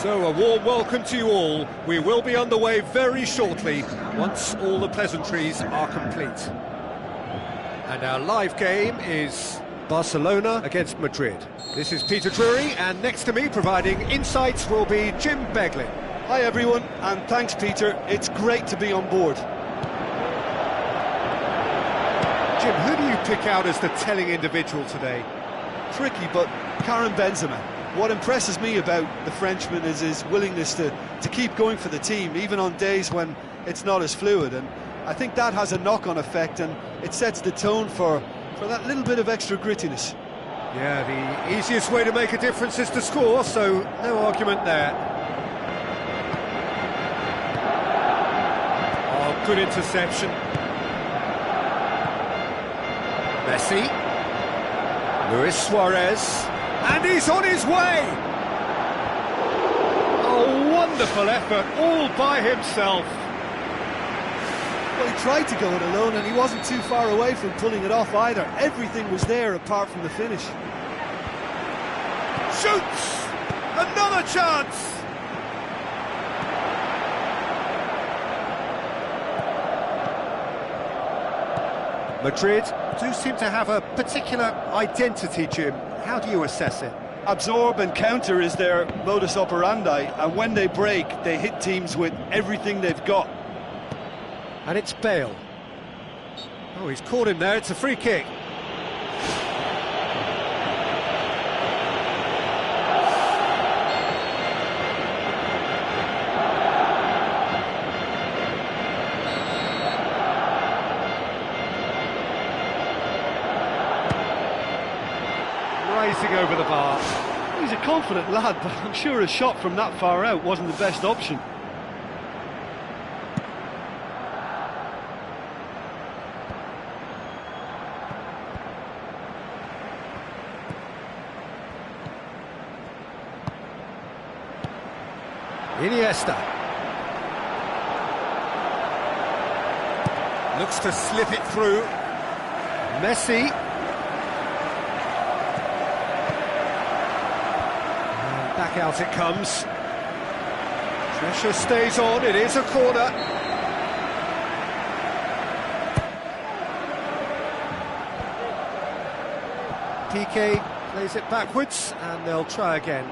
So a warm welcome to you all. We will be underway very shortly, once all the pleasantries are complete. And our live game is Barcelona against Madrid. This is Peter Drury, and next to me providing insights will be Jim Beglin. Hi everyone, and thanks Peter, it's great to be on board. Jim, who do you pick out as the telling individual today? Tricky, but Karim Benzema. What impresses me about the Frenchman is his willingness to keep going for the team, even on days when it's not as fluid, and I think that has a knock-on effect, and it sets the tone for that little bit of extra grittiness. Yeah, the easiest way to make a difference is to score, so no argument there. Oh, good interception. Messi. Luis Suarez. And he's on his way! A wonderful effort, all by himself. Well, he tried to go it alone, and he wasn't too far away from pulling it off either. Everything was there apart from the finish. Shoots! Another chance! Madrid do seem to have a particular identity, Jim. How do you assess it? Absorb and counter is their modus operandi, and when they break, they hit teams with everything they've got. And it's Bale. Oh, he's caught him there, it's a free kick. Racing over the bar. He's a confident lad, but I'm sure a shot from that far out wasn't the best option. Iniesta. Looks to slip it through. Messi. Back out it comes. Pressure stays on, it is a corner. PK plays it backwards, and they'll try again.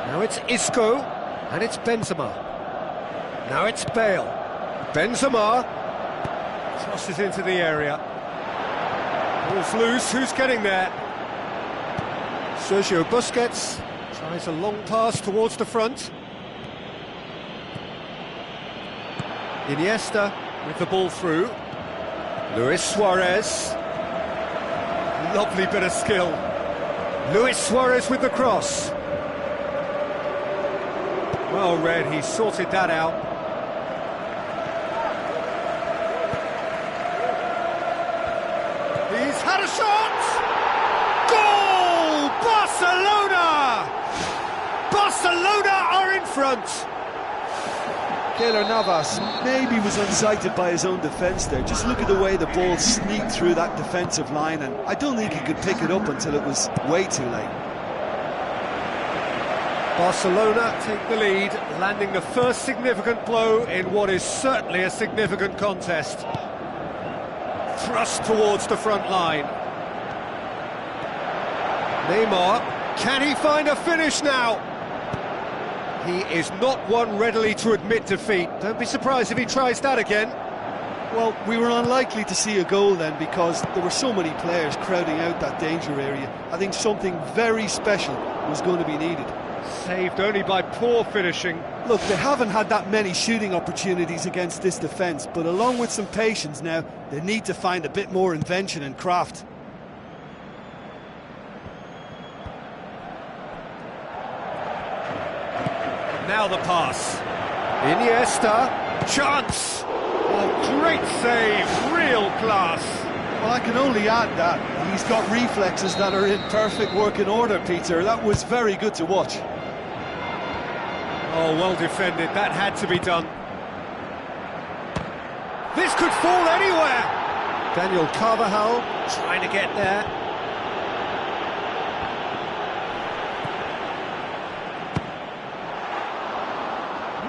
Now it's Isco, and it's Benzema. Now it's Bale. Benzema tosses into the area. Ball's loose, who's getting there? Sergio Busquets tries a long pass towards the front. Iniesta with the ball through. Luis Suarez. Lovely bit of skill. Luis Suarez with the cross. Well read, he sorted that out. He's had a shot! Goal! Barcelona! Barcelona are in front! Keylor Navas maybe was unsighted by his own defence there. Just look at the way the ball sneaked through that defensive line, and I don't think he could pick it up until it was way too late. Barcelona take the lead, landing the first significant blow in what is certainly a significant contest. Thrust towards the front line. Neymar, can he find a finish now? He is not one readily to admit defeat. Don't be surprised if he tries that again. Well, we were unlikely to see a goal then because there were so many players crowding out that danger area. I think something very special was going to be needed. Saved only by poor finishing. Look, they haven't had that many shooting opportunities against this defence, but along with some patience now, they need to find a bit more invention and craft. Now the pass. Iniesta. Chance. Oh, great save. Real class. Well, I can only add that he's got reflexes that are in perfect working order, Peter. That was very good to watch. Oh, well defended. That had to be done. This could fall anywhere. Daniel Carvajal trying to get there.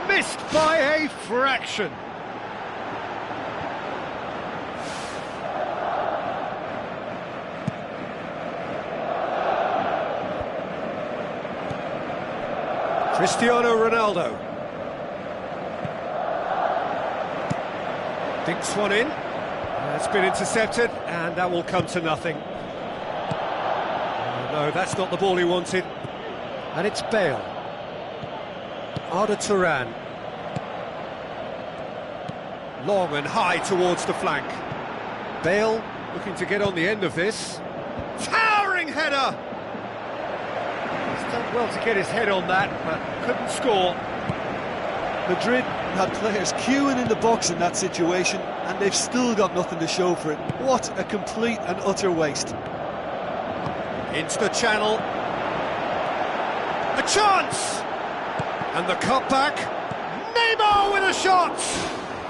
Missed by a fraction. Cristiano Ronaldo. Dinks one in. That's been intercepted, and that will come to nothing. Oh, no, that's not the ball he wanted. And it's Bale. Arda Turan. Long and high towards the flank. Bale looking to get on the end of this. Towering header! He's done well to get his head on that, but couldn't score. Madrid had players queuing in the box in that situation, and they've still got nothing to show for it. What a complete and utter waste. Into the channel. A chance! And the cutback. Neymar with a shot!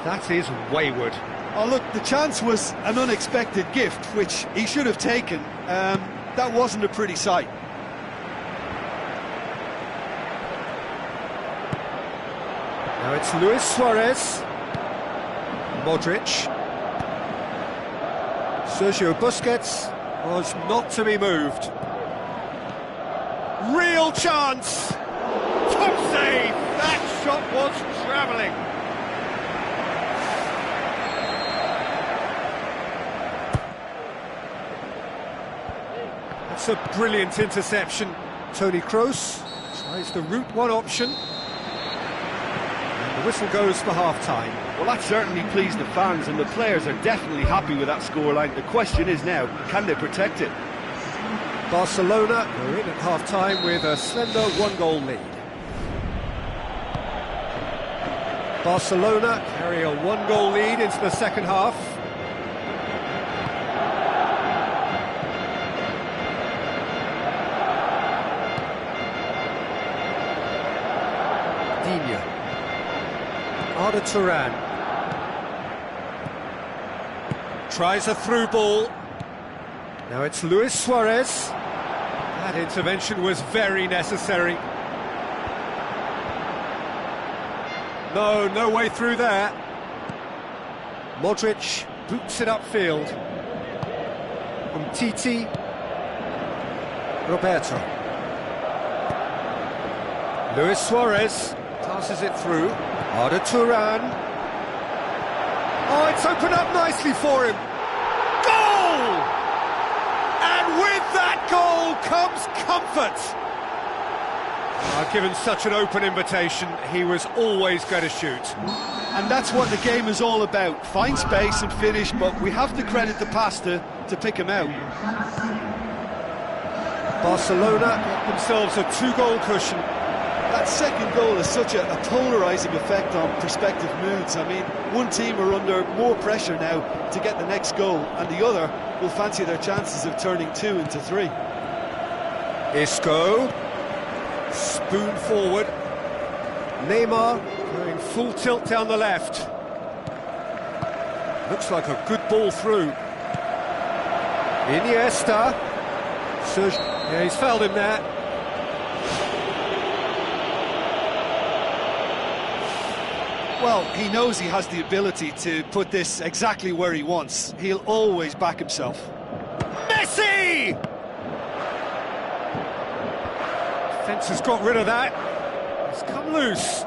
That is wayward. Oh, look, the chance was an unexpected gift, which he should have taken. That wasn't a pretty sight. Now it's Luis Suarez. Modric. Sergio Busquets was not to be moved. Real chance! Top save! That shot was travelling. That's a brilliant interception. Toni Kroos tries the route one option. And the whistle goes for half-time. Well, that certainly pleased the fans, and the players are definitely happy with that scoreline. The question is now, can they protect it? Barcelona are in at half-time with a slender one-goal lead. Barcelona carry a one-goal lead into the second half. Arda Turan tries a through ball. Now it's Luis Suarez. That intervention was very necessary. No way through there. Modric boots it upfield. Titi. Roberto. Luis Suarez passes it through. Arda Turan. Oh, it's opened up nicely for him. Goal! And with that goal comes comfort. Given such an open invitation, he was always going to shoot. And that's what the game is all about. Find space and finish, but we have to credit the pass to pick him out. Barcelona got themselves a two-goal cushion. That second goal has such a polarising effect on prospective moods. I mean, one team are under more pressure now to get the next goal, and the other will fancy their chances of turning 2 into 3. Isco, spoon forward. Neymar going full tilt down the left. Looks like a good ball through. Iniesta. Yeah, he's fouled him there. Well, he knows he has the ability to put this exactly where he wants. He'll always back himself. Messi! Defence has got rid of that. It's come loose.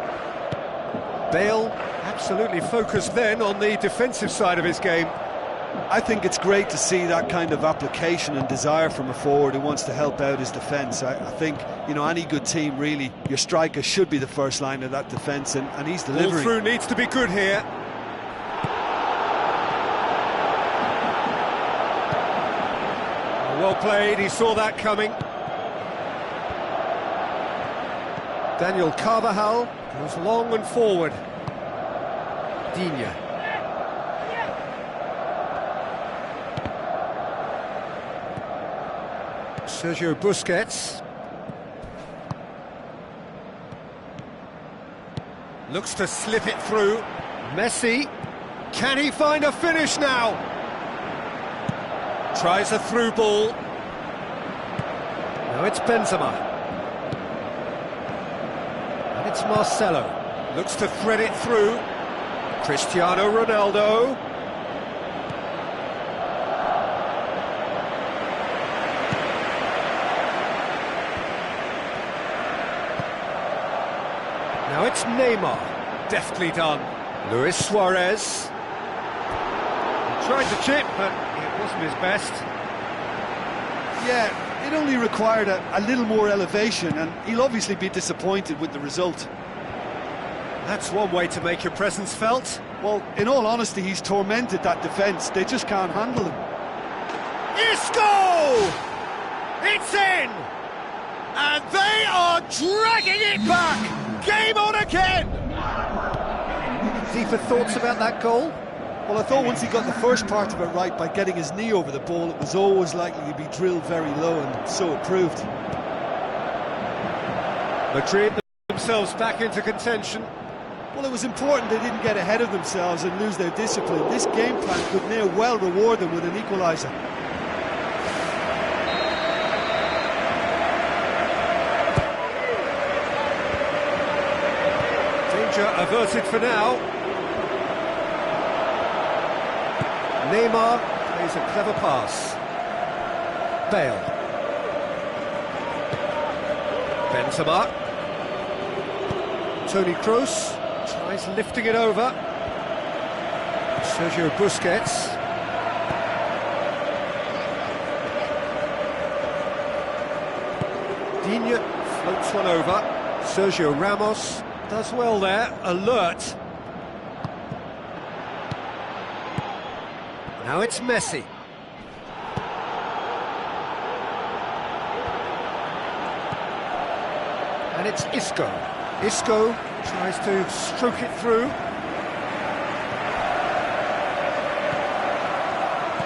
Bale absolutely focused then on the defensive side of his game. I think it's great to see that kind of application and desire from a forward who wants to help out his defence. I think, you know, any good team, really, your striker should be the first line of that defence, and he's delivering. Ball through needs to be good here. Well played, he saw that coming. Daniel Carvajal goes long and forward. Digne. Sergio Busquets. Looks to slip it through. Messi. Can he find a finish now? Tries a through ball. Now it's Benzema. And it's Marcelo. Looks to thread it through. Cristiano Ronaldo. Now it's Neymar, deftly done. Luis Suarez. He tried to chip, but it wasn't his best. Yeah, it only required a little more elevation, and he'll obviously be disappointed with the result. That's one way to make your presence felt. Well, in all honesty, he's tormented that defence. They just can't handle him. Isco! It's in! And they are dragging it back! Game on again! Deeper thoughts about that goal? Well, I thought once he got the first part of it right by getting his knee over the ball, it was always likely to be drilled very low, and so it proved. Madrid themselves back into contention. Well, it was important they didn't get ahead of themselves and lose their discipline. This game plan could near well reward them with an equaliser. Danger averted for now. Neymar plays a clever pass. Bale. Benzema. Toni Kroos tries lifting it over. Sergio Busquets. Digne floats one over. Sergio Ramos does well there, alert. Now it's Messi. And it's Isco. Isco tries to stroke it through.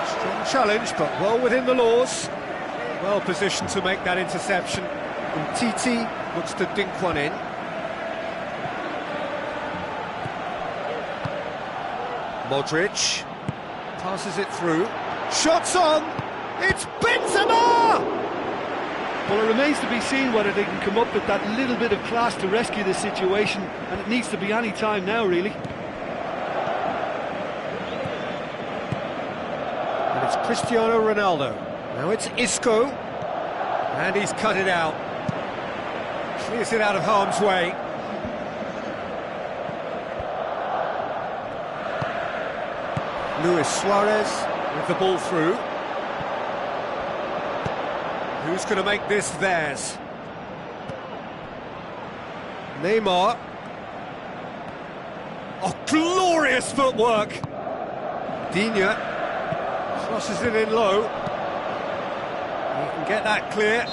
Strong challenge, but well within the laws. Well positioned to make that interception. And Titi looks to dink one in. Modric passes it through. Shots on! It's Benzema! Well, it remains to be seen whether they can come up with that little bit of class to rescue this situation, and it needs to be any time now, really. And it's Cristiano Ronaldo. Now it's Isco. And he's cut it out. Clears it out of harm's way. Luis Suarez with the ball through. Who's going to make this theirs? Neymar. Oh, glorious footwork! Digne crosses it in low. He can get that clear.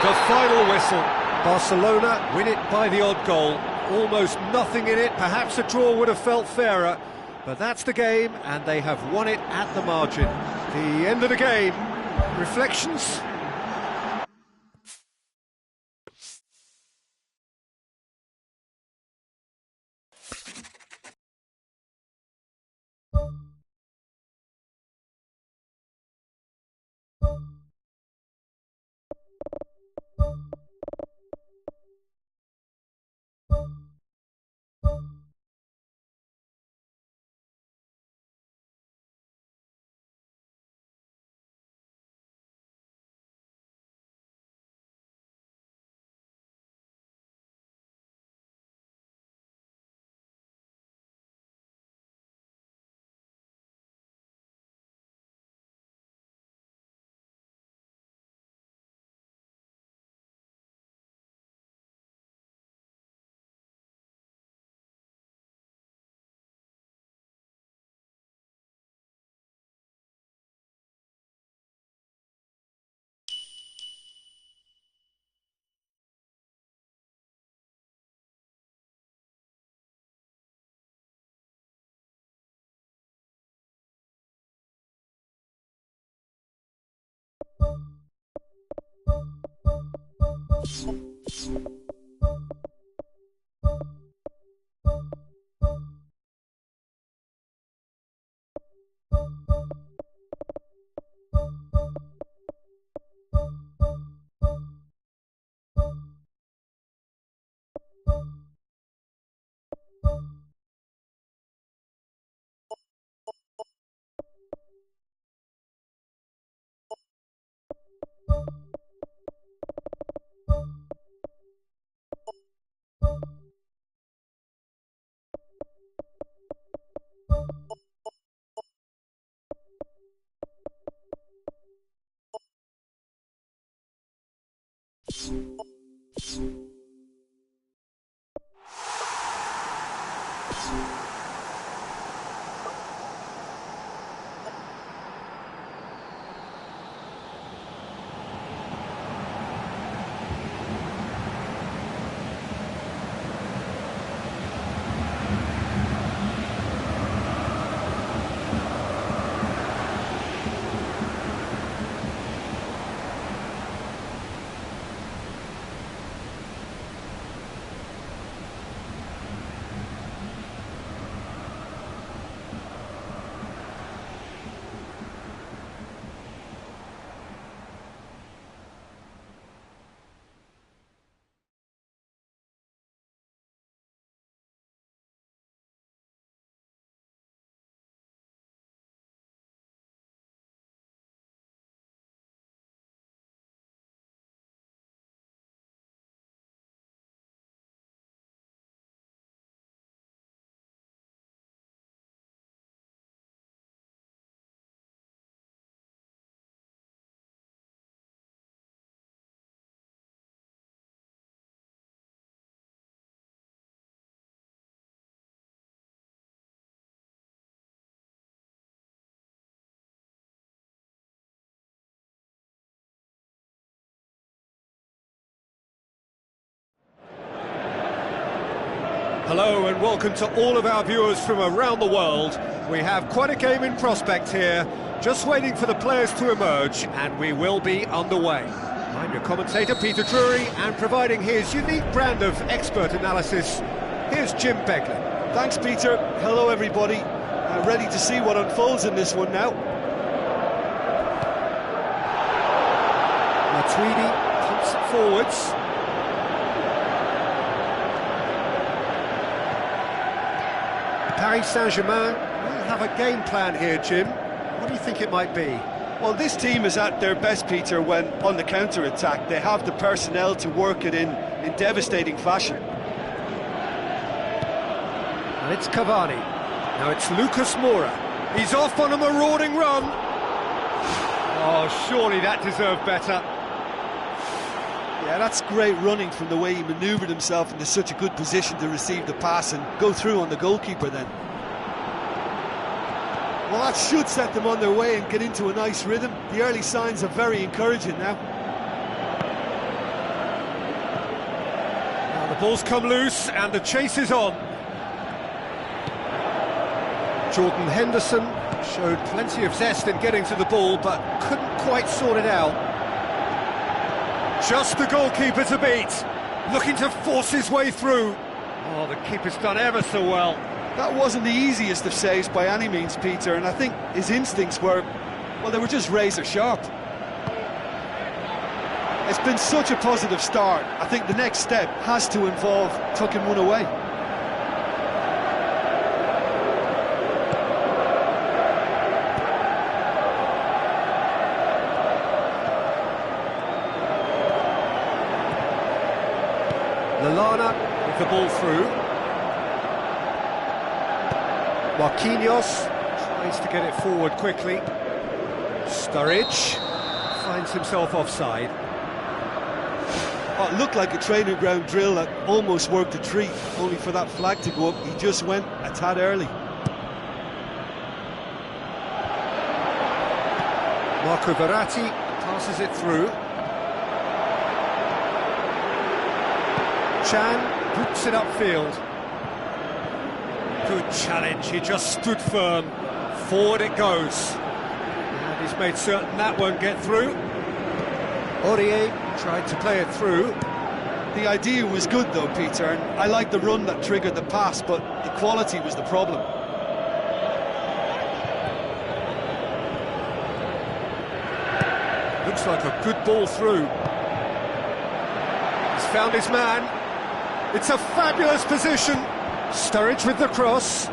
The final whistle. Barcelona win it by the odd goal. Almost nothing in it. Perhaps a draw would have felt fairer. But that's the game, and they have won it at the margin. The end of the game. Reflections? Hello and welcome to all of our viewers from around the world. We have quite a game in prospect here, just waiting for the players to emerge, and we will be underway. I'm your commentator, Peter Drury, and providing his unique brand of expert analysis, here's Jim Beglin. Thanks, Peter. Hello, everybody. Ready to see what unfolds in this one now. Matuidi pumps it forwards. Paris Saint-Germain will have a game plan here, Jim. What do you think it might be? Well, this team is at their best, Peter, when on the counter-attack. They have the personnel to work it in devastating fashion. And it's Cavani. Now it's Lucas Moura. He's off on a marauding run. Oh, surely that deserved better. Yeah, that's great running from the way he manoeuvred himself into such a good position to receive the pass and go through on the goalkeeper then. Well, that should set them on their way and get into a nice rhythm. The early signs are very encouraging now. Ball's come loose and the chase is on. Jordan Henderson showed plenty of zest in getting to the ball, but couldn't quite sort it out. Just the goalkeeper to beat, looking to force his way through. Oh, the keeper's done ever so well. That wasn't the easiest of saves by any means, Peter, and I think his instincts were, well, they were just razor sharp. It's been such a positive start. I think the next step has to involve tucking one away. Lallana with the ball through. Marquinhos tries to get it forward quickly. Sturridge finds himself offside. Oh, it looked like a training ground drill that almost worked a treat, only for that flag to go up. He just went a tad early. Marco Verratti passes it through. Chan boots it upfield. Good challenge, he just stood firm. Forward it goes. And he's made certain that won't get through. Aurier tried to play it through. The idea was good though, Peter, and I like the run that triggered the pass, but the quality was the problem. Looks like a good ball through. He's found his man. It's a fabulous position. Sturridge with the cross.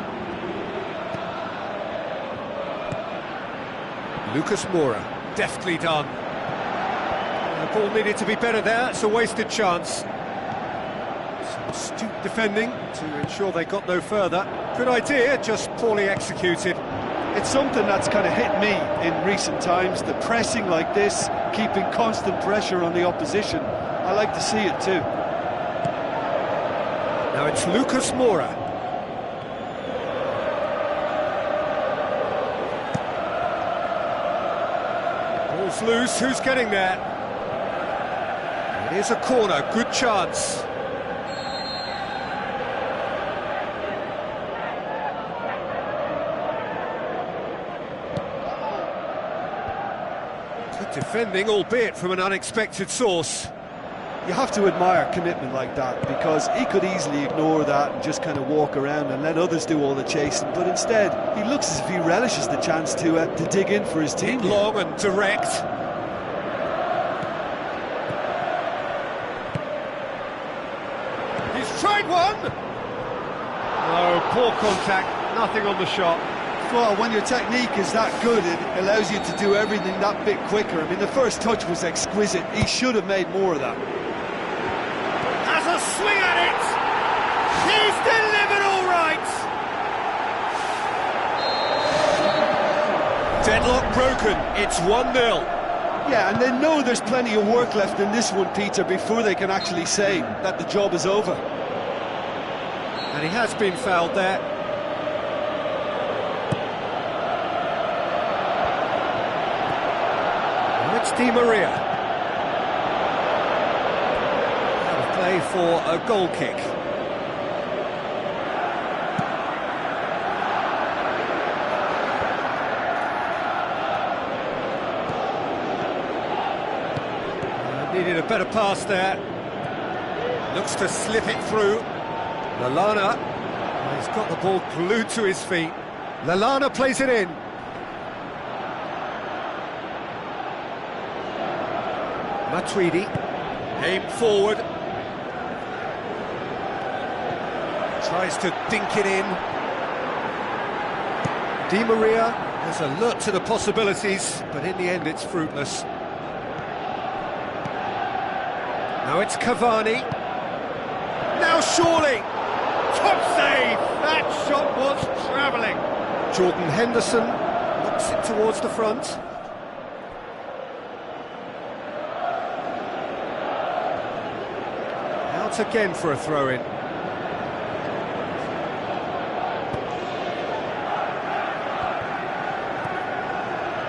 Lucas Moura, deftly done. The ball needed to be better there, it's a wasted chance. Some astute defending to ensure they got no further. Good idea, just poorly executed. It's something that's kind of hit me in recent times, the pressing like this, keeping constant pressure on the opposition. I like to see it too. Now it's Lucas Moura. Ball's loose, who's getting there? It is a corner, good chance. Good defending, albeit from an unexpected source. You have to admire commitment like that, because he could easily ignore that and just kind of walk around and let others do all the chasing, but instead he looks as if he relishes the chance to dig in for his team. Long and direct. He's tried one! No, poor contact, nothing on the shot. Well, when your technique is that good, it allows you to do everything that bit quicker. I mean, the first touch was exquisite. He should have made more of that. Has a swing at it! He's delivered all right! Deadlock broken, it's 1-0. Yeah, and they know there's plenty of work left in this one, Peter, before they can actually say that the job is over. And he has been fouled there. Now it's Di Maria. Out of play for a goal kick. Needed a better pass there. Looks to slip it through. Lallana. He's got the ball glued to his feet. Lallana plays it in. Matuidi. Aimed forward. Tries to dink it in. Di Maria is alert to the possibilities, but in the end it's fruitless. Now it's Cavani. Now surely! Top save! That shot was travelling. Jordan Henderson looks it towards the front. Out again for a throw-in.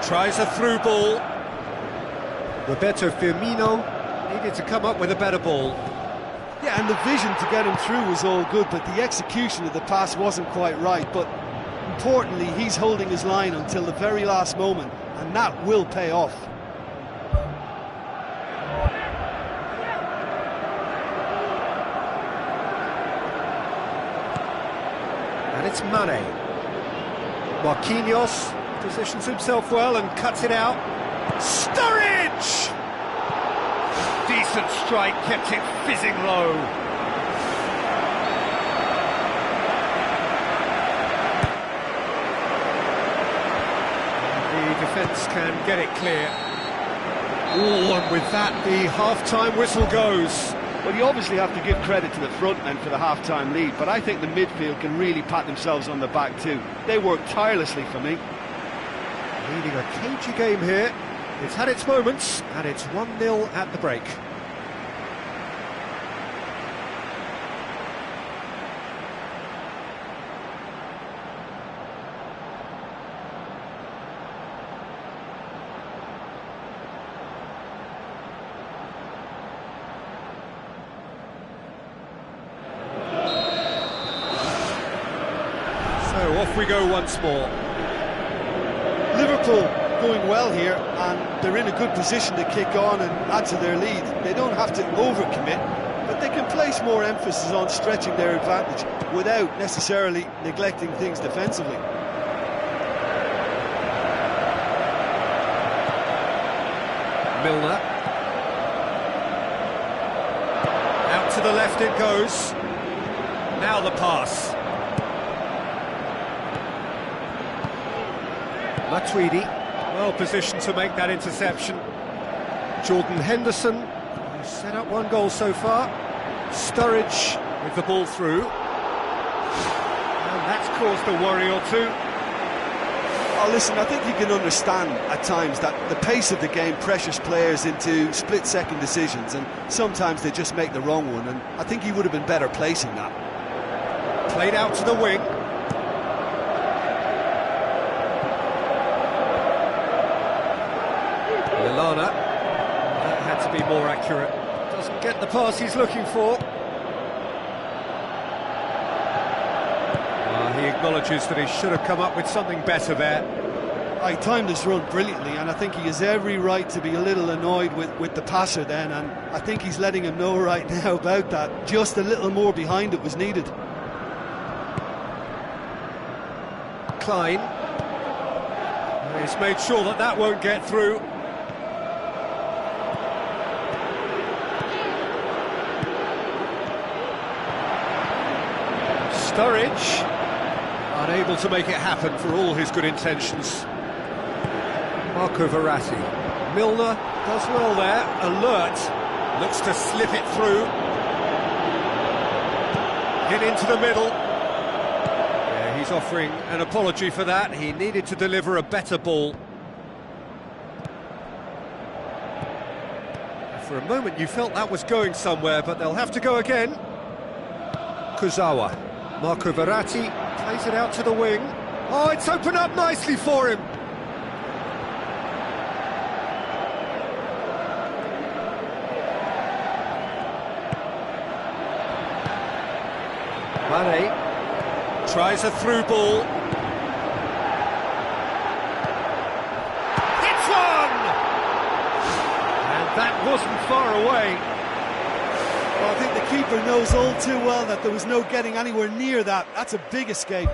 Tries a through ball. Roberto Firmino needed to come up with a better ball. Yeah, and the vision to get him through was all good, but the execution of the pass wasn't quite right. But importantly, he's holding his line until the very last moment, and that will pay off. And it's Mane. Marquinhos positions himself well and cuts it out. Sturridge! Decent strike, kept it fizzing low. The defence can get it clear. Oh, and with that, the half-time whistle goes. Well, you obviously have to give credit to the front men for the half-time lead, but I think the midfield can really pat themselves on the back too. They work tirelessly for me. Leading a cagey game here. It's had its moments, and it's 1-0 at the break. So off we go once more. Liverpool going well here, and they're in a good position to kick on and add to their lead. They don't have to overcommit, but they can place more emphasis on stretching their advantage without necessarily neglecting things defensively. Milner. Out to the left it goes. Now the pass. Matuidi, well positioned to make that interception. Jordan Henderson, who's set up one goal so far. Sturridge with the ball through. And that's caused a worry or two. Oh, listen, I think you can understand at times that the pace of the game pressures players into split-second decisions, and sometimes they just make the wrong one, and I think he would have been better placing that. Played out to the wing. Lallana, that had to be more accurate. Doesn't get the pass he's looking for. He acknowledges that he should have come up with something better there. He timed his run brilliantly, and I think he has every right to be a little annoyed with the passer then, and I think he's letting him know right now about that. Just a little more behind it was needed. Klein. He's made sure that that won't get through. Sturridge, unable to make it happen for all his good intentions. Marco Verratti. Milner does well there, alert, looks to slip it through. Hit into the middle. Yeah, he's offering an apology for that. He needed to deliver a better ball. For a moment you felt that was going somewhere, but they'll have to go again. Kurzawa. Marco Verratti plays it out to the wing. Oh, it's opened up nicely for him. Mane tries a through ball. Hits one! And that wasn't far away. Well, I think the keeper knows all too well that there was no getting anywhere near that. That's a big escape.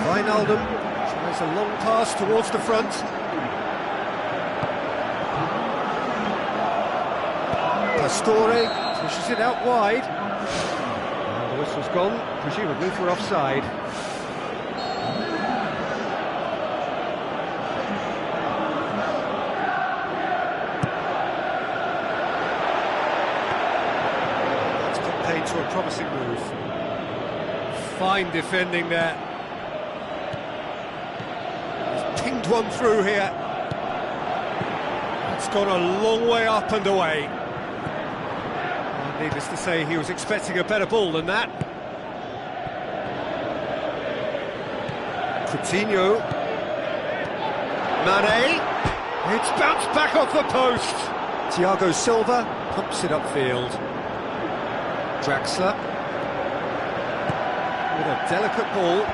Wijnaldum tries a long pass towards the front. Pastore pushes it out wide. And the whistle's gone, presumably for offside. That's put paid to a promising move. Fine defending there. He's pinged one through here. It's gone a long way up and away. Well, needless to say, he was expecting a better ball than that. Coutinho. Mane. It's bounced back off the post. Thiago Silva pumps it upfield. Draxler. With a delicate ball.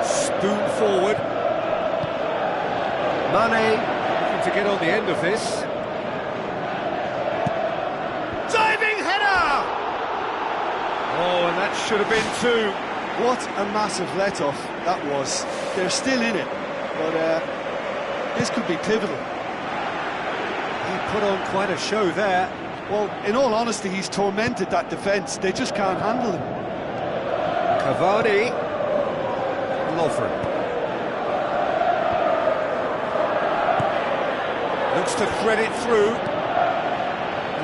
Spoon forward. Mane looking to get on the end of this. Diving header! Oh, and that should have been two. What a massive let-off that was. They're still in it, but this could be pivotal. He put on quite a show there. Well, in all honesty, he's tormented that defence. They just can't handle him. Cavani. Lovren. Looks to thread it through.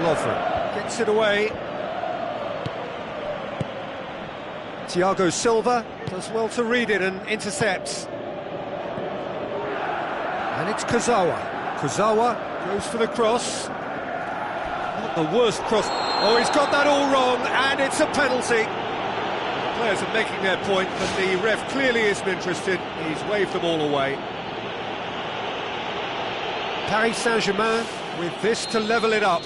Lovren gets it away. Thiago Silva does well to read it and intercepts. And it's Kurzawa. Kurzawa goes for the cross. Not the worst cross. Oh, he's got that all wrong, and it's a penalty. The players are making their point, but the ref clearly isn't interested. He's waved them all away. Paris Saint-Germain with this to level it up.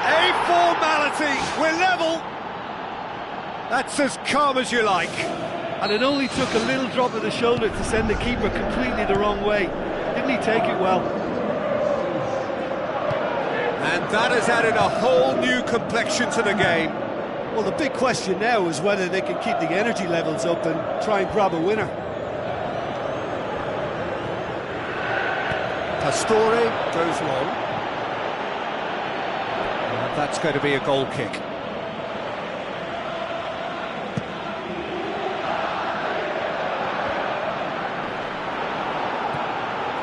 A formality, we're level. That's as calm as you like. And it only took a little drop of the shoulder to send the keeper completely the wrong way. Didn't he take it well? And that has added a whole new complexion to the game. Well, the big question now is whether they can keep the energy levels up and try and grab a winner. Pastore goes long. And that's going to be a goal kick.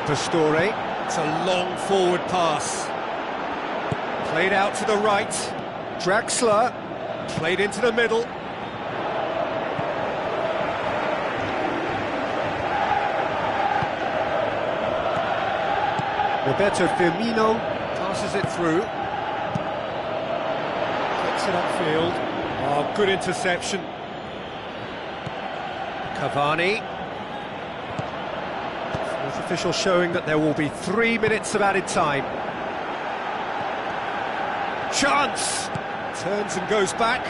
Pastore, it's a long forward pass. Played out to the right. Draxler, played into the middle. Roberto Firmino passes it through. Gets it upfield. Oh, good interception. Cavani. Fourth official showing that there will be 3 minutes of added time. Chance! Turns and goes back.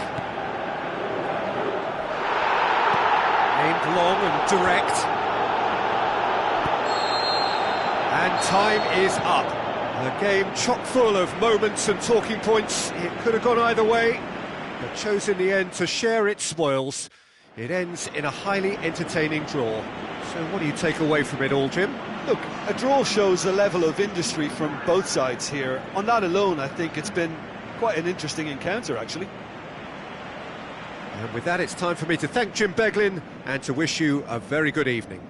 Aimed long and direct. And time is up. A game chock full of moments and talking points. It could have gone either way, but chose in the end to share its spoils. It ends in a highly entertaining draw. So what do you take away from it all, Jim? Look, a draw shows a level of industry from both sides here. On that alone, I think it's been quite an interesting encounter, actually. And with that, it's time for me to thank Jim Beglin and to wish you a very good evening.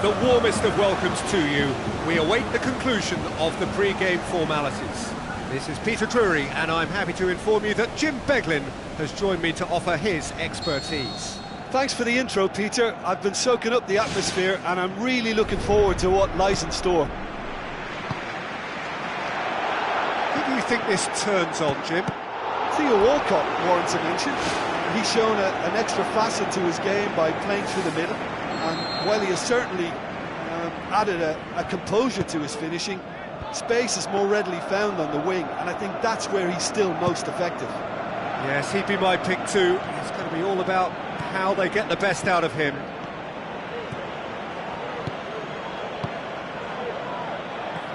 The warmest of welcomes to you. We await the conclusion of the pre-game formalities. This is Peter Drury, and I'm happy to inform you that Jim Beglin has joined me to offer his expertise. Thanks for the intro, Peter. I've been soaking up the atmosphere, and I'm really looking forward to what lies in store. Who do you think this turns on, Jim? Theo Walcott warrants a mention. He's shown an extra facet to his game by playing through the middle. And while he has certainly added a composure to his finishing, space is more readily found on the wing, and I think that's where he's still most effective. Yes, he'd be my pick too. It's going to be all about how they get the best out of him.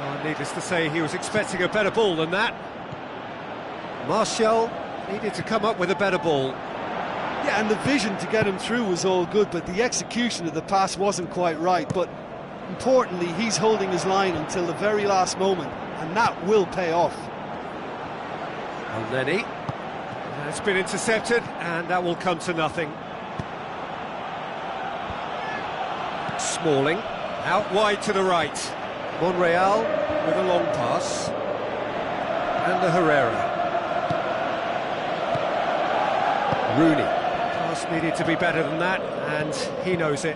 Oh, needless to say, he was expecting a better ball than that. Martial needed to come up with a better ball. Yeah, and the vision to get him through was all good, but the execution of the pass wasn't quite right. But importantly, he's holding his line until the very last moment, and that will pay off. And Lenny, it's been intercepted, and that will come to nothing. Smalling, out wide to the right. Monreal with a long pass. And the Herrera. Rooney. Needed to be better than that, and he knows it.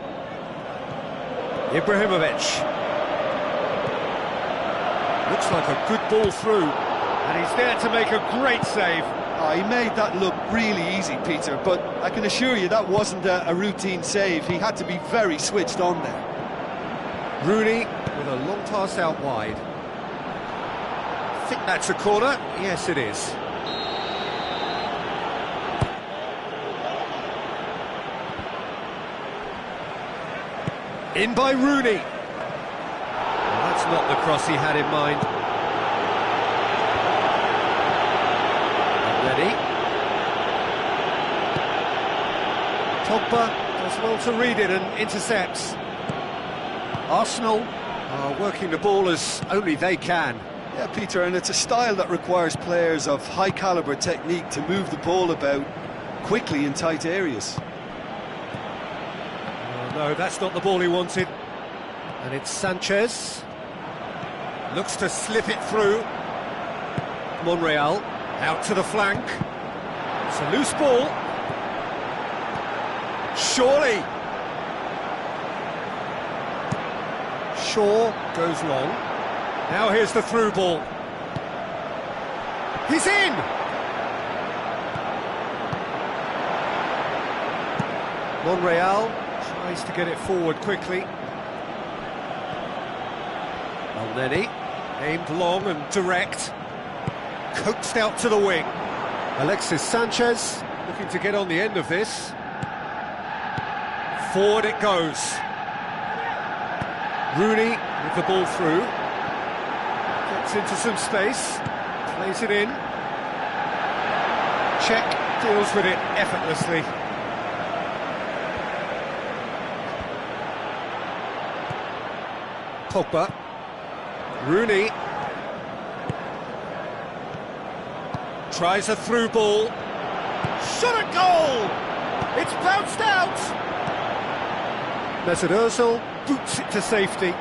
Ibrahimovic. Looks like a good ball through, and he's there to make a great save. Oh, he made that look really easy, Peter, but I can assure you that wasn't a routine save. He had to be very switched on there. Rooney with a long pass out wide. I think that's a corner. Yes, it is. In by Rooney. Well, that's not the cross he had in mind. Ready. Pogba does well to read it and intercepts. Arsenal are working the ball as only they can. Yeah, Peter, and it's a style that requires players of high-caliber technique to move the ball about quickly in tight areas. No, that's not the ball he wanted. And it's Sanchez. Looks to slip it through. Monreal, out to the flank. It's a loose ball. Surely. Shaw goes long. Now here's the through ball. He's in! Monreal tries to get it forward quickly. Elneny, aimed long and direct. Coaxed out to the wing. Alexis Sanchez looking to get on the end of this. Forward it goes. Rooney with the ball through. Gets into some space. Plays it in. Check deals with it effortlessly. Pogba. Rooney. Tries a through ball. Shot at goal! It's bounced out! Mesut Ozil boots it to safety.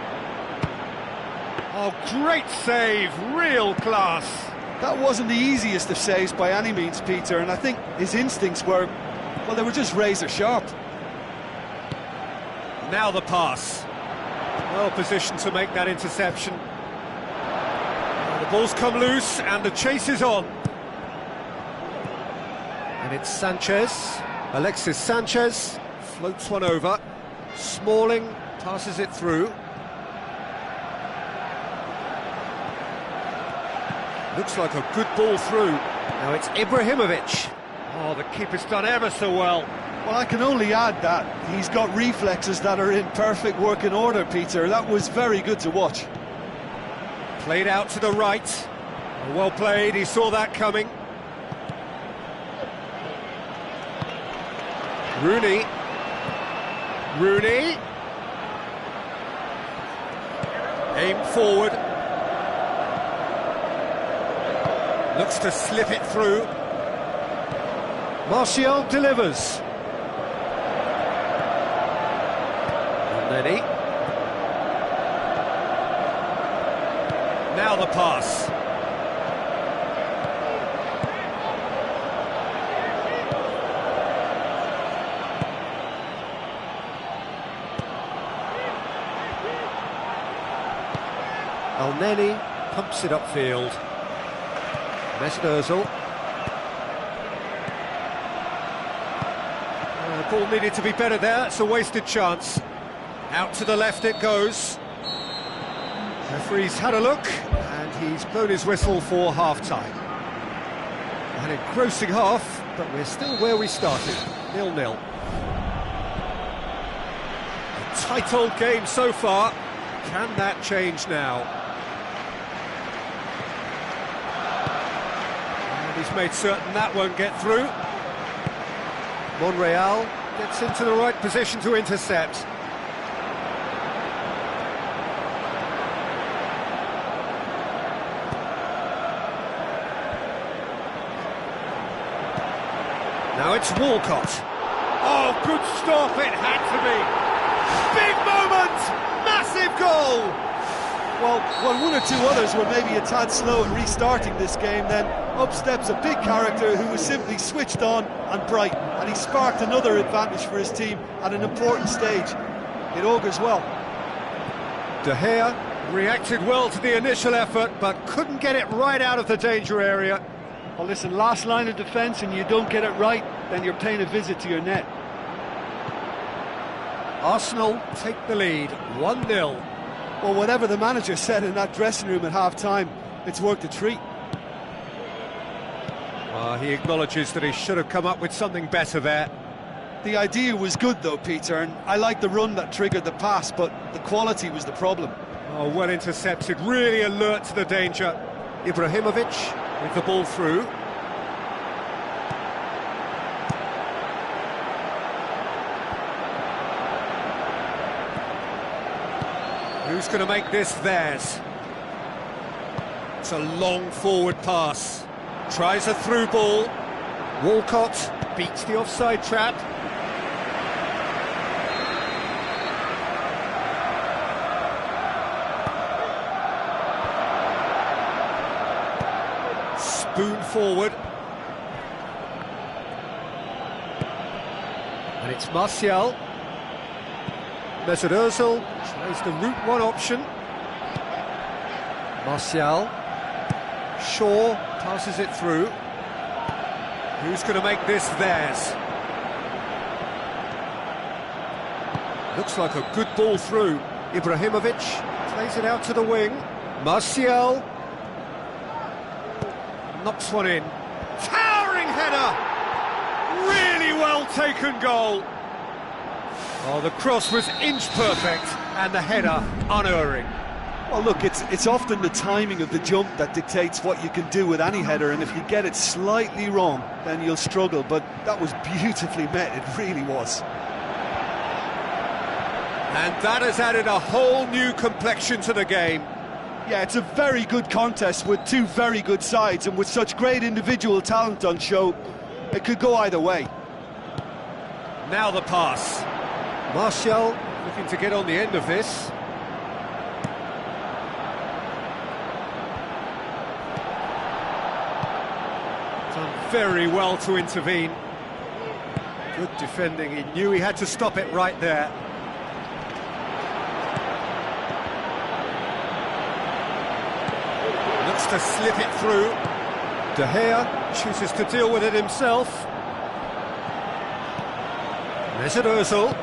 Oh, great save, real class. That wasn't the easiest of saves by any means, Peter, and I think his instincts were, well, they were just razor sharp. Now the pass. Well positioned to make that interception. The ball's come loose and the chase is on. And it's Sanchez. Alexis Sanchez floats one over. Smalling passes it through. Looks like a good ball through. Now it's Ibrahimovic. Oh, the keeper's done ever so well. Well, I can only add that he's got reflexes that are in perfect working order, Peter. That was very good to watch. Played out to the right. Well played, he saw that coming. Rooney. Rooney. Aim forward. Looks to slip it through. Martial delivers. Lenny. Now the pass. Elneny pumps it upfield. Mesut Ozil. The ball needed to be better there, it's a wasted chance. Out to the left it goes. Referee's had a look, and he's blown his whistle for half-time. An engrossing half, but we're still where we started, 0-0. A tight old game so far. Can that change now? And he's made certain that won't get through. Monreal gets into the right position to intercept. Now it's Walcott. Oh, good stop, it had to be. Big moment, massive goal. Well, one or two others were maybe a tad slow at restarting this game, then up steps a big character who was simply switched on and bright, and he sparked another advantage for his team at an important stage. It augurs well. De Gea reacted well to the initial effort, but couldn't get it right out of the danger area. Well, listen, last line of defence and you don't get it right, then you're paying a visit to your net. Arsenal take the lead, 1-0. Well, whatever the manager said in that dressing room at half-time, it's worked a treat. He acknowledges that he should have come up with something better there. The idea was good though, Peter, and I like the run that triggered the pass, but the quality was the problem. Oh, well intercepted, really alert to the danger. Ibrahimovic with the ball through. Who's going to make this theirs? It's a long forward pass. Tries a through ball. Walcott beats the offside trap. Spoon forward. And it's Martial. Mesut Ozil tries the route one option. Martial. Shaw passes it through. Who's going to make this theirs? Looks like a good ball through. Ibrahimovic plays it out to the wing. Martial knocks one in. Towering header! Really well taken goal. Oh, the cross was inch perfect, and the header unerring. Well, look, it's often the timing of the jump that dictates what you can do with any header, and if you get it slightly wrong, then you'll struggle. But that was beautifully met, it really was. And that has added a whole new complexion to the game. Yeah, it's a very good contest with two very good sides, and with such great individual talent on show, it could go either way. Now the pass. Martial looking to get on the end of this. Done very well to intervene. Good defending, he knew he had to stop it right there. Looks to slip it through. De Gea chooses to deal with it himself. Mesut Ozil.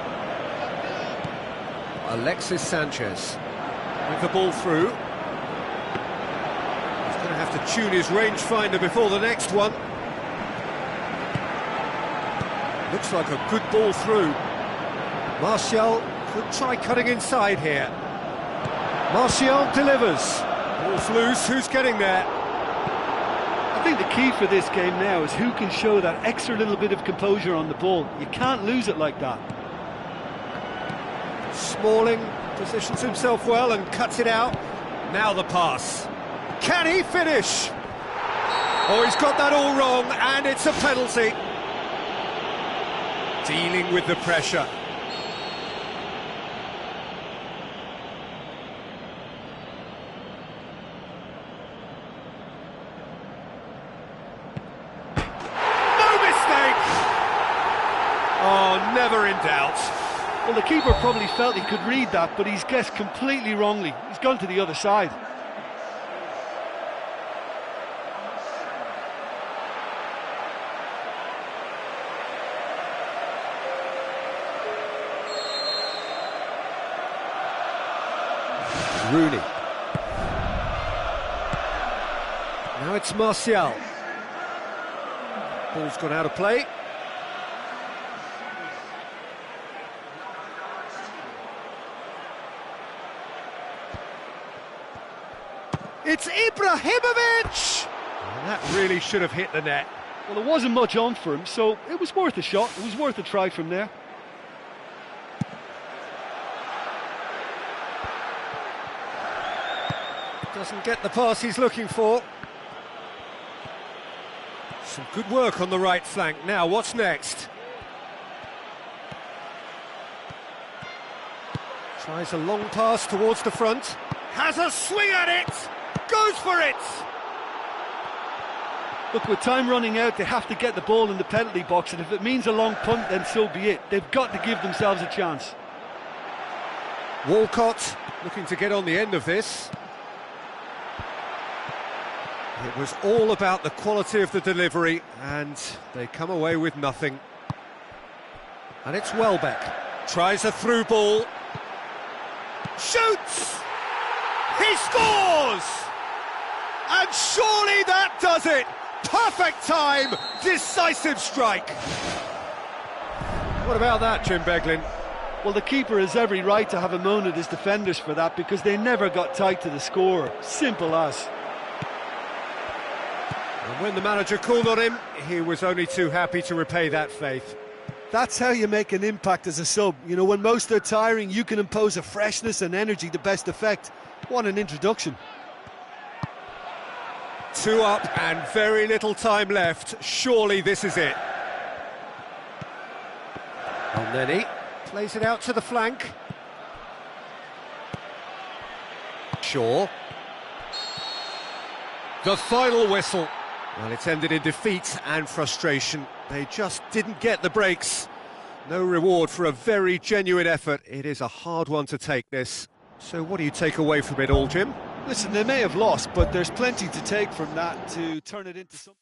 Alexis Sanchez with the ball through. He's going to have to tune his rangefinder before the next one. Looks like a good ball through. Martial could try cutting inside here. Martial delivers. Ball's loose, who's getting there? I think the key for this game now is who can show that extra little bit of composure on the ball. You can't lose it like that. Smalling positions himself well and cuts it out. Now the pass. Can he finish? Oh, he's got that all wrong, and it's a penalty. Dealing with the pressure. Oh, never in doubt. Well, the keeper probably felt he could read that, but he's guessed completely wrongly. He's gone to the other side. Rooney. Now it's Martial. Ball's gone out of play. It's Ibrahimovic! And that really should have hit the net. Well, there wasn't much on for him, so it was worth a shot. It was worth a try from there. Doesn't get the pass he's looking for. Some good work on the right flank. Now, what's next? Tries a long pass towards the front. Has a swing at it! Goes for it! Look, with time running out, they have to get the ball in the penalty box, and if it means a long punt, then so be it. They've got to give themselves a chance. Walcott looking to get on the end of this. It was all about the quality of the delivery, and they come away with nothing. And it's Welbeck. Tries a through ball. Shoots! He scores! And surely that does it! Perfect time! Decisive strike! What about that, Jim Beglin? Well, the keeper has every right to have a moan at his defenders for that, because they never got tight to the scorer. Simple as. And when the manager called on him, he was only too happy to repay that faith. That's how you make an impact as a sub. You know, when most are tiring, you can impose a freshness and energy to best effect. What an introduction. 2 up and very little time left. Surely this is it. And then he plays it out to the flank. Shaw. The final whistle. Well, it's ended in defeat and frustration. They just didn't get the breaks. No reward for a very genuine effort. It is a hard one to take, this. So what do you take away from it all, Jim? Listen, they may have lost, but there's plenty to take from that to turn it into something.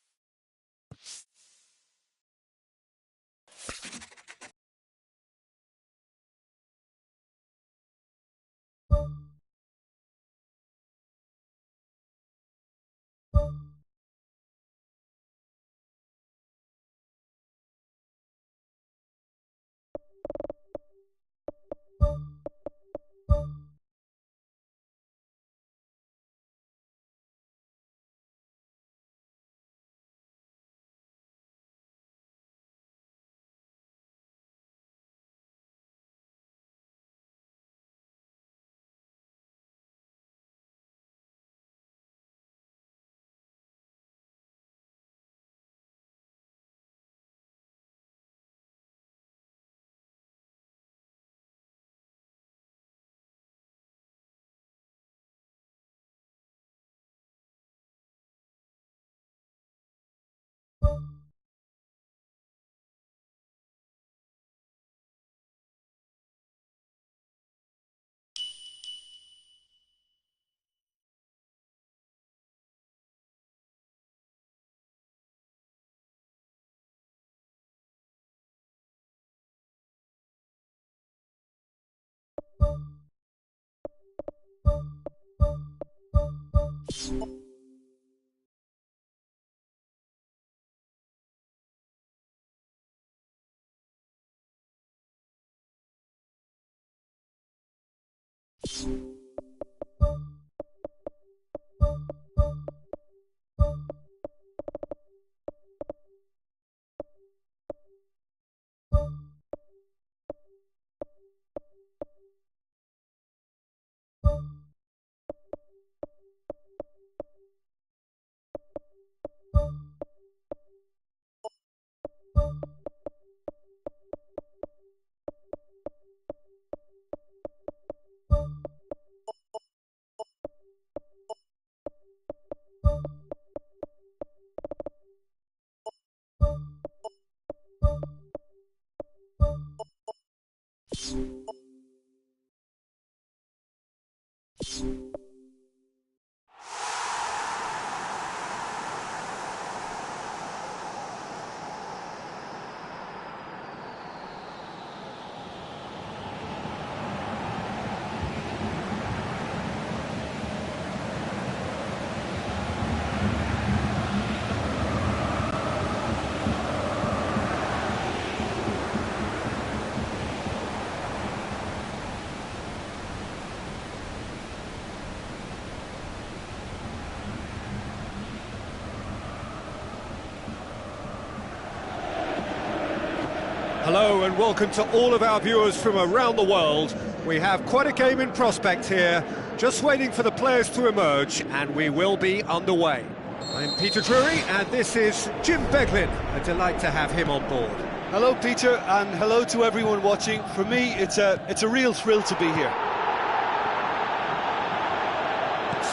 Hello and welcome to all of our viewers from around the world. We have quite a game in prospect here, just waiting for the players to emerge, and we will be underway. I'm Peter Drury, and this is Jim Beglin. A delight to have him on board. Hello, Peter, and hello to everyone watching. For me, it's a real thrill to be here.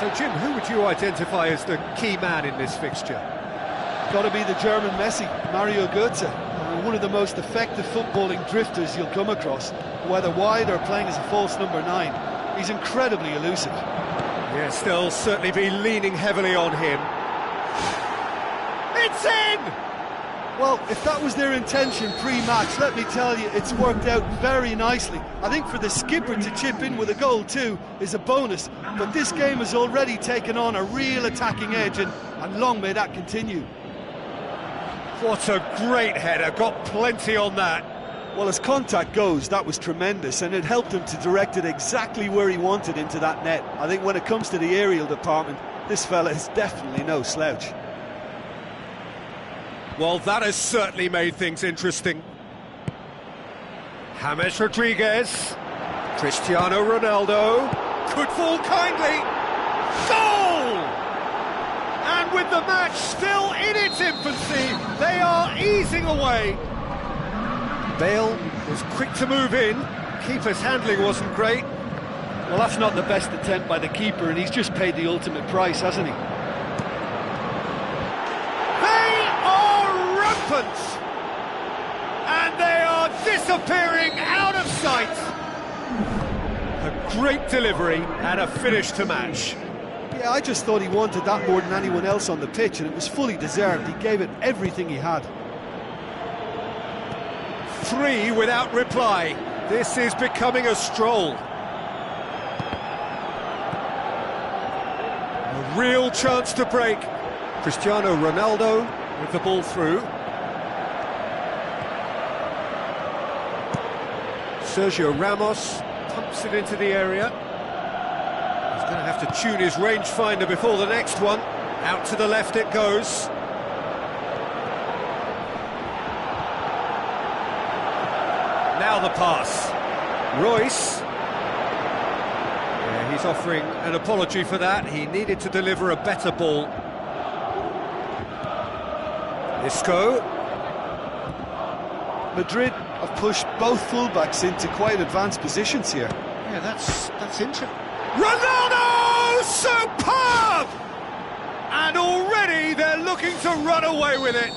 So, Jim, who would you identify as the key man in this fixture? Got to be the German Messi, Mario Götze. One of the most effective footballing drifters you'll come across, whether wide or playing as a false number 9. He's incredibly elusive. Yes, they'll certainly be leaning heavily on him. It's in! Well, if that was their intention pre-match, let me tell you, it's worked out very nicely. I think for the skipper to chip in with a goal too is a bonus, but this game has already taken on a real attacking edge, and long may that continue. What a great header, got plenty on that. Well, as contact goes, that was tremendous, and it helped him to direct it exactly where he wanted into that net. I think when it comes to the aerial department, this fella is definitely no slouch. Well, that has certainly made things interesting. James Rodriguez, Cristiano Ronaldo, could fall kindly. Goal! And with the match still in its infancy, they are easing away. Bale was quick to move in. Keeper's handling wasn't great. Well, that's not the best attempt by the keeper, and he's just paid the ultimate price, hasn't he? They are rampant! And they are disappearing out of sight. A great delivery and a finish to match. Yeah, I just thought he wanted that more than anyone else on the pitch, and it was fully deserved. He gave it everything he had. 3 without reply. This is becoming a stroll. A real chance to break. Cristiano Ronaldo with the ball through. Sergio Ramos pumps it into the area. He's going to have to tune his rangefinder before the next one. Out to the left it goes. Now the pass. Royce. Yeah, he's offering an apology for that. He needed to deliver a better ball. Isco. Madrid have pushed both fullbacks into quite advanced positions here. Yeah, that's interesting. Ronaldo! Superb! And already they're looking to run away with it.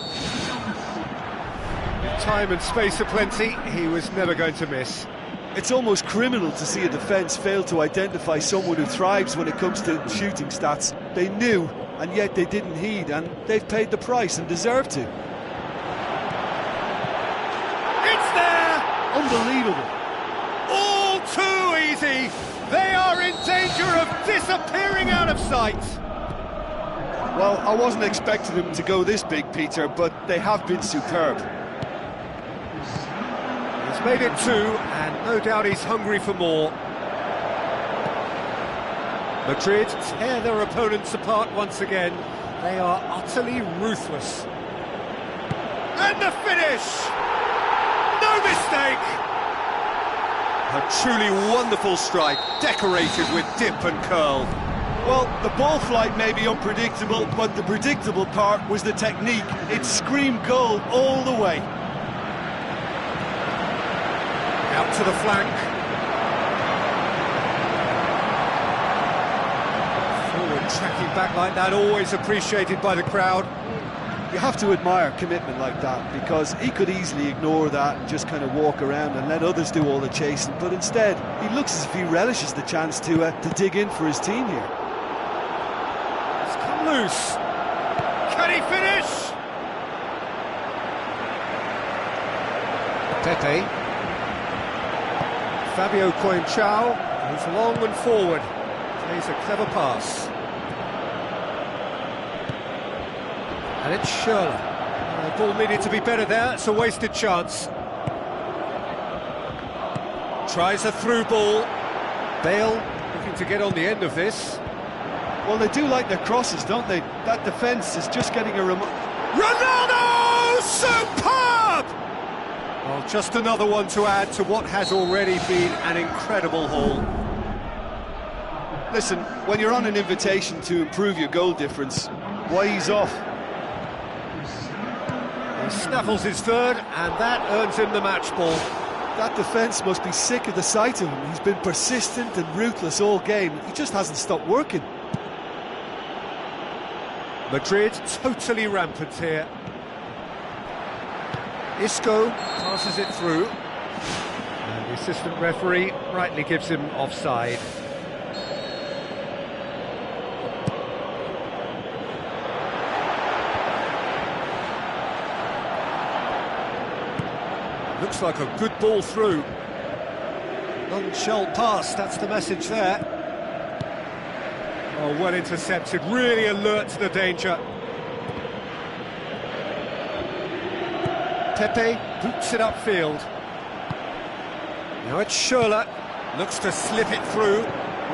With time and space aplenty, he was never going to miss. It's almost criminal to see a defence fail to identify someone who thrives when it comes to shooting stats. They knew, and yet they didn't heed, and they've paid the price and deserve to. It's there! Unbelievable. All too easy. They are in danger of disappearing out of sight. Well, I wasn't expecting them to go this big, Peter, but they have been superb. He's made it 2, and no doubt he's hungry for more. Madrid tear their opponents apart once again. They are utterly ruthless. And the finish! No mistake! A truly wonderful strike, decorated with dip and curl. Well, the ball flight may be unpredictable, but the predictable part was the technique. It screamed goal all the way. Out to the flank. Forward tracking back like that, always appreciated by the crowd. You have to admire commitment like that, because he could easily ignore that and just kind of walk around and let others do all the chasing, but instead he looks as if he relishes the chance to dig in for his team here. It's come loose. Can he finish? Pepe. Fabio Coentrao goes long and forward. Plays a clever pass. And it's Schürrle. The ball needed to be better there, it's a wasted chance. Tries a through ball. Bale looking to get on the end of this. Well, they do like their crosses, don't they? That defence is just getting a Ronaldo! Superb! Well, just another one to add to what has already been an incredible haul. Listen, when you're on an invitation to improve your goal difference, why ease off? He snaffles his third, and that earns him the match ball. That defence must be sick of the sight of him. He's been persistent and ruthless all game. He just hasn't stopped working. Madrid totally rampant here. Isco passes it through. And the assistant referee rightly gives him offside. Looks like a good ball through. Non-shell pass, that's the message there. Oh, well intercepted, really alert to the danger. Pepe boots it upfield. Now it's Schürrle, looks to slip it through.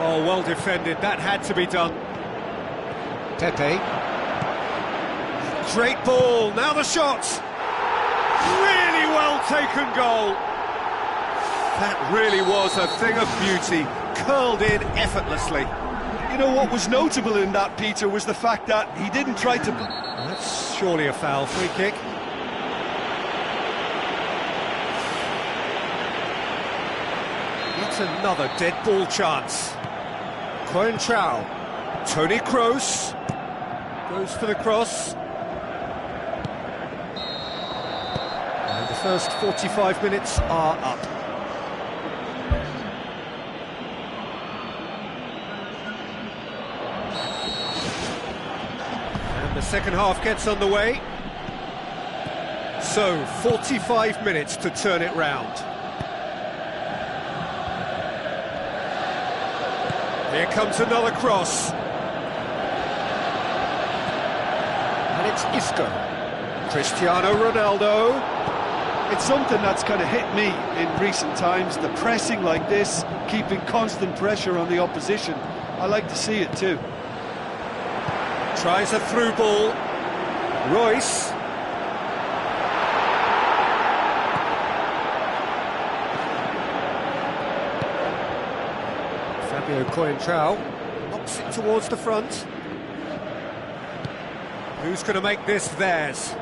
Oh, well defended, that had to be done. Pepe. Great ball, now the shot! Really well taken goal. That really was a thing of beauty, curled in effortlessly. You know what was notable in that, Peter, was the fact that he didn't try to... That's surely a foul, free kick. It's another dead ball chance. Coentrao, Toni Kroos, goes for the cross. And the first 45 minutes are up. And the second half gets underway. So, 45 minutes to turn it round. Here comes another cross. And it's Isco. Cristiano Ronaldo. It's something that's kind of hit me in recent times, the pressing like this, keeping constant pressure on the opposition. I like to see it too. Tries a through ball. Royce. Fabio Coentrao knocks it towards the front. Who's going to make this theirs?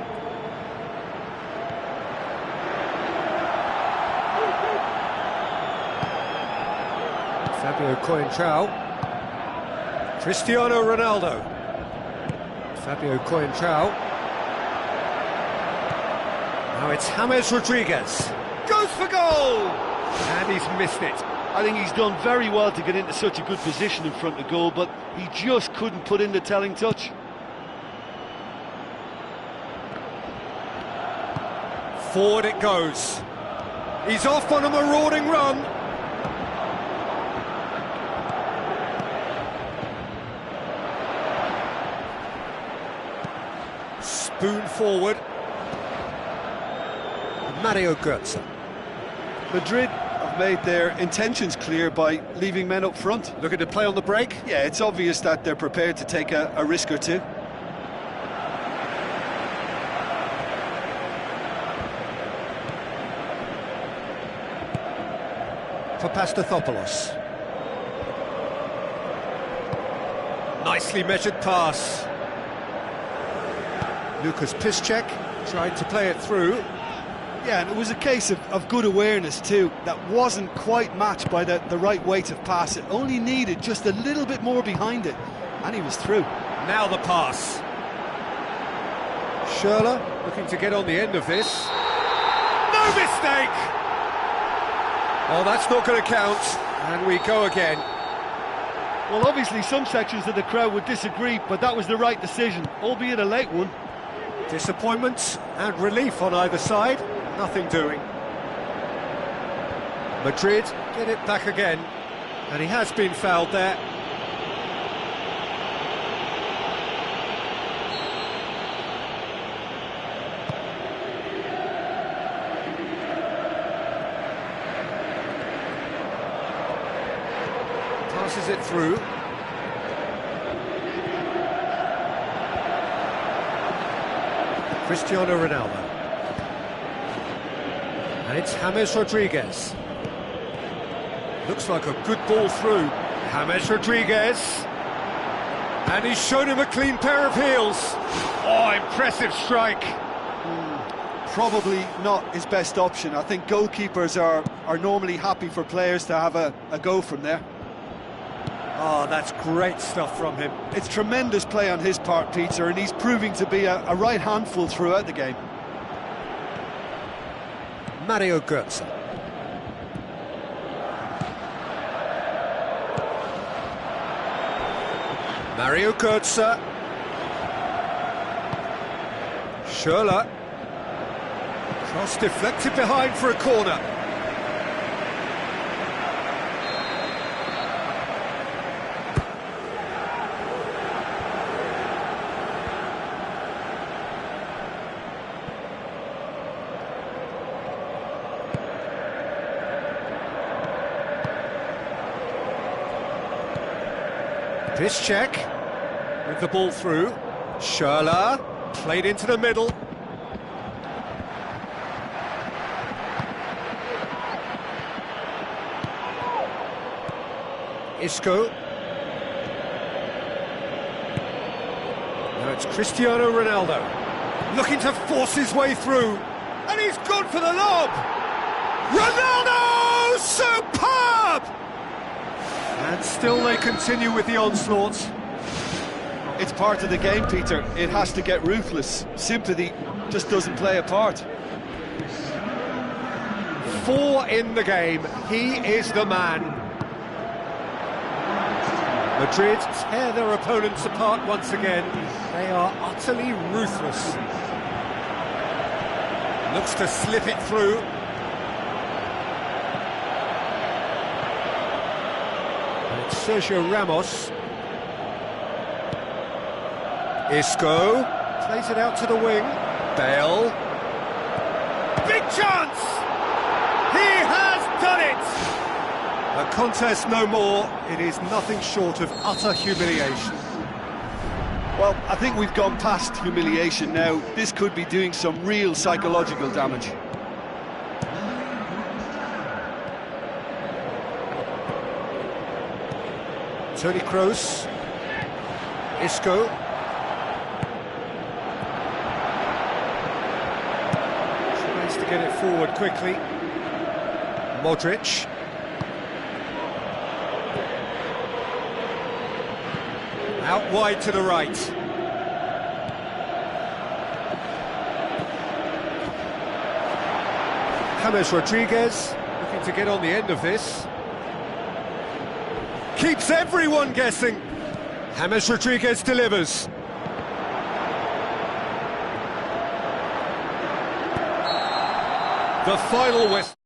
Fabio Coentrao. Cristiano Ronaldo. Fabio Coentrao. Now it's James Rodriguez. Goes for goal! And he's missed it. I think he's done very well to get into such a good position in front of goal, but he just couldn't put in the telling touch. Forward it goes. He's off on a marauding run. Boon forward. Mario Götze. Madrid have made their intentions clear by leaving men up front. Looking to play on the break. Yeah, it's obvious that they're prepared to take a risk or two. For Pastathopoulos. Nicely measured pass. Lucas Piszczek tried to play it through. Yeah, and it was a case of good awareness too, that wasn't quite matched by the right weight of pass. It only needed just a little bit more behind it, and he was through. Now the pass. Schürrle looking to get on the end of this. No mistake! Oh, that's not going to count, and we go again. Well, obviously some sections of the crowd would disagree, but that was the right decision, albeit a late one. Disappointment and relief on either side, nothing doing. Madrid get it back again, and he has been fouled there. Passes it through. Cristiano Ronaldo. And it's James Rodriguez. Looks like a good ball through. James Rodriguez. And he's shown him a clean pair of heels. Oh, impressive strike. Probably not his best option. I think goalkeepers are normally happy for players to have a go from there. Oh, that's great stuff from him. It's tremendous play on his part, Peter, and he's proving to be a right handful throughout the game. Mario Götze. Mario Götze. Schürrle. Cross deflected behind for a corner. Piszczek with the ball through. Schürrle played into the middle. Isco. Now it's Cristiano Ronaldo looking to force his way through, and he's gone for the lob. Ronaldo, superb! And still they continue with the onslaught. It's part of the game, Peter. It has to get ruthless. Sympathy just doesn't play a part. 4 in the game. He is the man. Madrid tear their opponents apart once again. They are utterly ruthless. Looks to slip it through. And it's Sergio Ramos. Isco plays it out to the wing. Bale. Big chance! He has done it! A contest no more. It is nothing short of utter humiliation. Well, I think we've gone past humiliation now. This could be doing some real psychological damage. Toni Kroos. Isco. Tries to get it forward quickly. Modric. Out wide to the right. James Rodriguez looking to get on the end of this. Keeps everyone guessing. James Rodriguez delivers. The final whistle.